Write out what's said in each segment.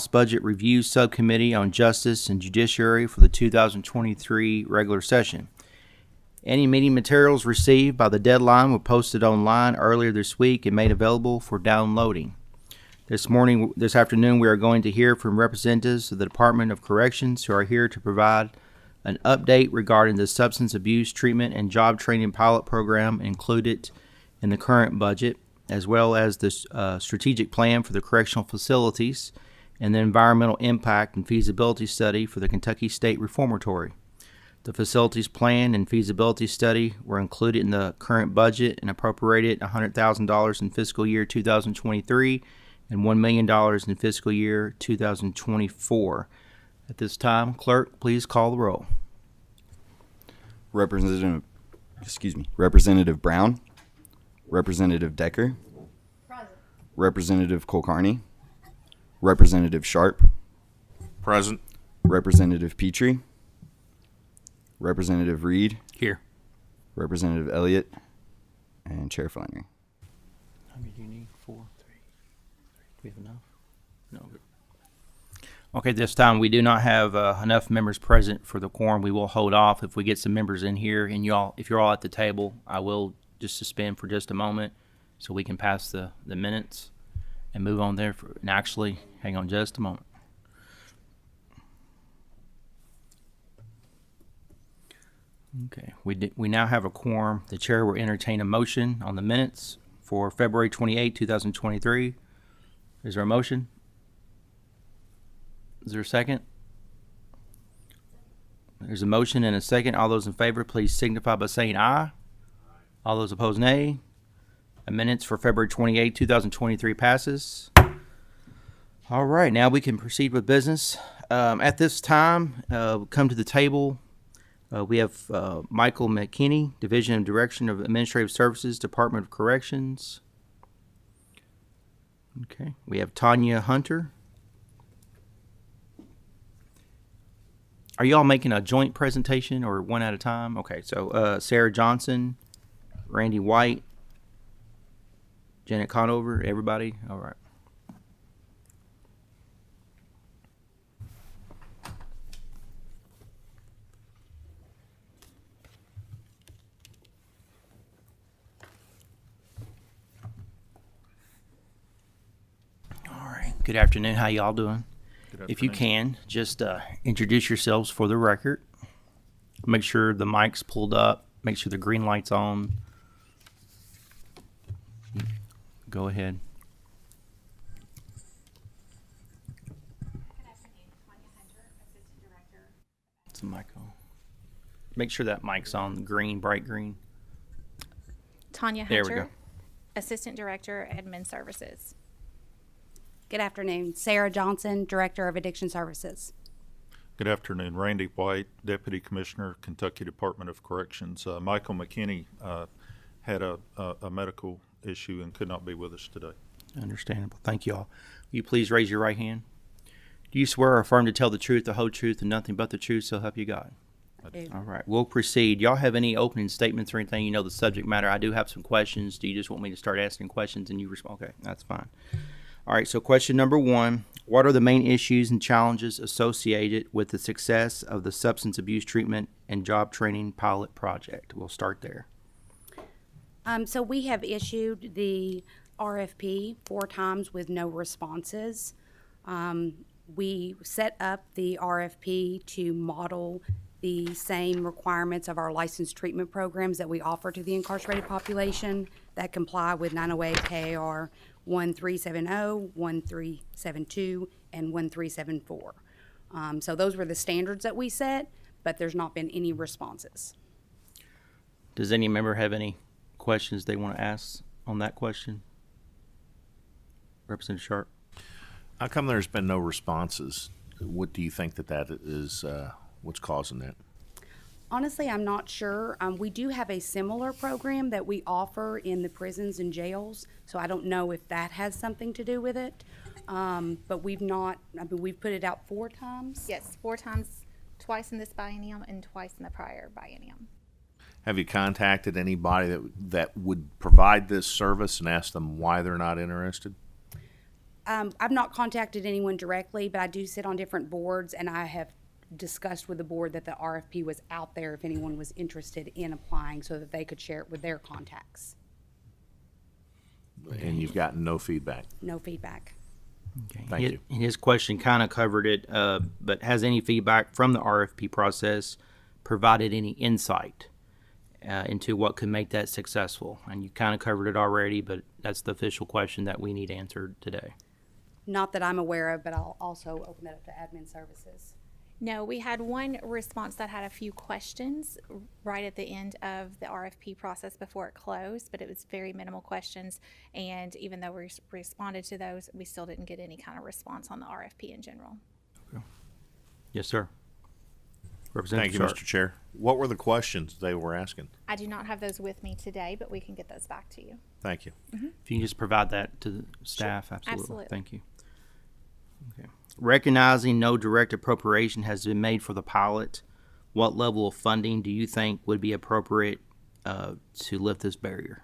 Budget Review Subcommittee on Justice and Judiciary for the 2023 regular session. Any meeting materials received by the deadline were posted online earlier this week and made available for downloading. This afternoon, we are going to hear from representatives of the Department of Corrections who are here to provide an update regarding the substance abuse treatment and job training pilot program included in the current budget, as well as the strategic plan for the correctional facilities and the environmental impact and feasibility study for the Kentucky State Reformatory. The facilities plan and feasibility study were included in the current budget and appropriated $100,000 in fiscal year 2023 and $1 million in fiscal year 2024. At this time, clerk, please call the roll. Representative Brown, Representative Decker, Present. Representative Kulkarni, Representative Sharp, Present. Representative Petrie, Representative Reed, Here. Representative Elliott, and Chair Flannery. How many do you need? 4, 3. Do we have enough? No. Okay, this time we do not have enough members present for the quorum. We will hold off. If we get some members in here and if you're all at the table, I will just suspend for just a moment so we can pass the minutes and move on there. And actually, hang on just a moment. Okay, we now have a quorum. The chair will entertain a motion on the minutes for February 28, 2023. Is there a motion? Is there a second? There's a motion and a second. All those in favor, please signify by saying aye. All those opposed, nay. The minutes for February 28, 2023 passes. All right, now we can proceed with business. At this time, come to the table. We have Michael McKinney, Division of Direction of Administrative Services, Department of Corrections. Okay, we have Tanya Hunter. Are you all making a joint presentation or one at a time? Okay, so Sarah Johnson, Randy White, Janet Conover, everybody? All right. All right, good afternoon. How y'all doing? If you can, just introduce yourselves for the record. Make sure the mic's pulled up. Make sure the green light's on. Go ahead. Good afternoon. Tanya Hunter, Assistant Director. It's a mic on. Make sure that mic's on, green, bright green. Tanya There Hunter, we go. Assistant Director, Admin Services. Good afternoon. Sarah Johnson, Director of Addiction Services. Good afternoon. Randy White, Deputy Commissioner, Kentucky Department of Corrections. Michael McKinney had a medical issue and could not be with us today. Understandable. Thank you all. Will you please raise your right hand? Do you swear or affirm to tell the truth, the whole truth, and nothing but the truth, so help you God? I do. All right. We'll proceed. Y'all have any opening statements or anything? You know the subject matter. I do have some questions. Do you just want me to start asking questions and you respond? Okay, that's fine. All right, so question number 1, what are the main issues and challenges associated with the success of the substance abuse treatment and job training pilot project? We'll start there. So we have issued the RFP 4 times with no responses. We set up the RFP to model the same requirements of our licensed treatment programs that we offer to the incarcerated population that comply with 908 KAR 1370, 1372, and 1374. So those were the standards that we set, but there's not been any responses. Does any member have any questions they want to ask on that question? Representative Sharp? How come there's been no responses? What do you think that is, what's causing that? Honestly, I'm not sure. We do have a similar program that we offer in the prisons and jails, so I don't know if that has something to do with it. But we've put it out 4 times. Yes, 4 times, twice in this biennium and twice in the prior biennium. Have you contacted anybody that would provide this service and asked them why they're not interested? I've not contacted anyone directly, but I do sit on different boards, and I have discussed with the board that the RFP was out there if anyone was interested in applying so that they could share it with their contacts. And you've gotten no feedback. No feedback. Okay. Thank you. And his question kind of covered it, but has any feedback from the RFP process provided any insight into what could make that successful? And you kind of covered it already, but that's the official question that we need answered today. Not that I'm aware of, but I'll also open that up to admin services. No, we had one response that had a few questions right at the end of the RFP process before it closed, but it was very minimal questions. And even though we responded to those, we still didn't get any kind of response on the RFP in general. Yes, sir. Thank Representative you, Sharp. Mr. Chair. What were the questions they were asking? I do not have those with me today, but we can get those back to you. Thank you. If you can just provide that to the staff, absolutely. Absolutely. Thank you. Okay. Recognizing no direct appropriation has been made for the pilot, what level of funding do you think would be appropriate to lift this barrier?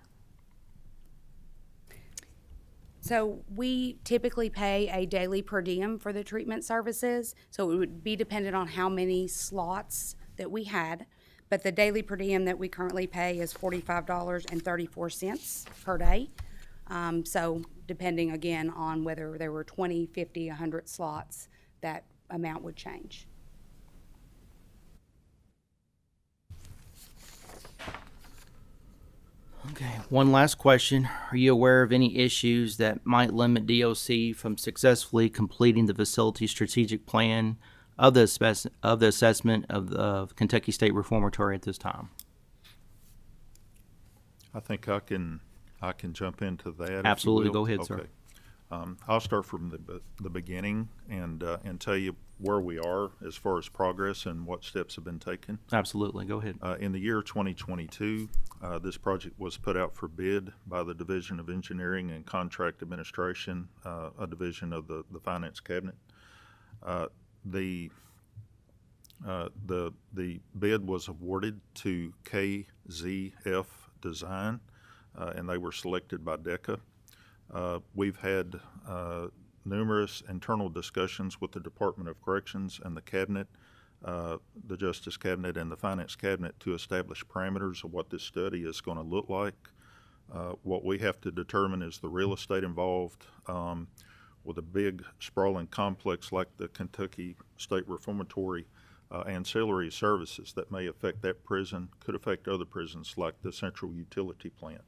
So we typically pay a daily per diem for the treatment services, so it would be dependent on how many slots that we had. But the daily per diem that we currently pay is $45.34 per day. So depending again on whether there were 20, 50, 100 slots, that amount would change. Okay, one last question. Are you aware of any issues that might limit DOC from successfully completing the facility strategic plan of the assessment of the Kentucky State Reformatory at this time? I think I can jump into that. if you Absolutely. will. Go ahead, sir. Okay. I'll start from the beginning and tell you where we are as far as progress and what steps have been taken. Absolutely. Go ahead. In the year 2022, this project was put out for bid by the Division of Engineering and Contract Administration, a division of the Finance Cabinet. The bid was awarded to KZF Design, and they were selected by DECA. We've had numerous internal discussions with the Department of Corrections and the Cabinet, the Justice Cabinet and the Finance Cabinet to establish parameters of what this study is going to look like. What we have to determine is the real estate involved. With a big sprawling complex like the Kentucky State Reformatory, ancillary services that may affect that prison could affect other prisons like the Central Utility Plant.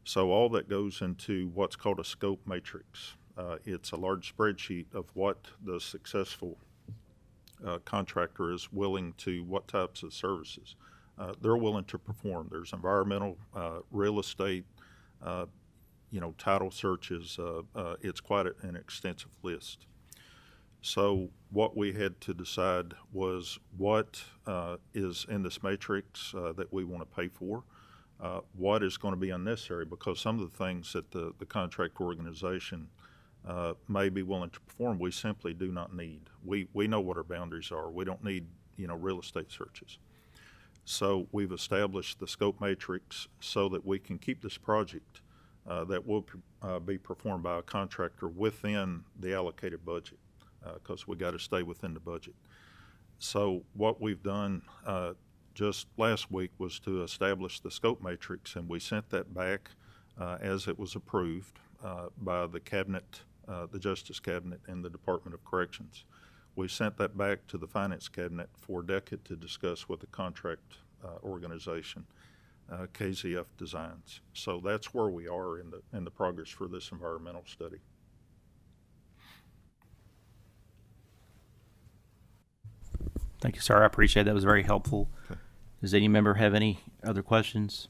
So all that goes into what's called a scope matrix. It's a large spreadsheet of what the successful contractor is willing to, what types of services they're willing to perform. There's environmental, real estate, title searches. It's quite an extensive list. So what we had to decide was what is in this matrix that we want to pay for. What is going to be unnecessary, because some of the things that the contract organization may be willing to perform, we simply do not need. We know what our boundaries are. We don't need, real estate searches. So we've established the scope matrix so that we can keep this project that will be performed by a contractor within the allocated budget, because we got to stay within the budget. So what we've done just last week was to establish the scope matrix, and we sent that back as it was approved by the Cabinet, the Justice Cabinet, and the Department of Corrections. We sent that back to the Finance Cabinet for DECA to discuss with the contract organization, KZF Designs. So that's where we are in the progress for this environmental study. Thank you, sir. I appreciate that. It was very helpful. Okay. Does any member have any other questions?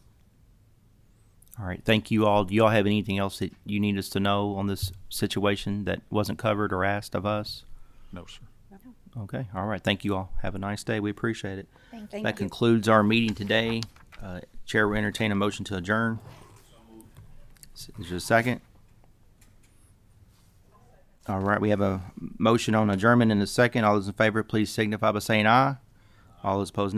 All right. Thank you all. Do you all have anything else that you need us to know on this situation that wasn't covered or asked of us? No, sir. Okay. All right. Thank you all. Have a nice day. We appreciate it. Thank you. That concludes our meeting today. Chair will entertain a motion to adjourn. Is there a second? All right. We have a motion on adjournment in a second. All those in favor, please signify by saying aye. All those opposed, nay.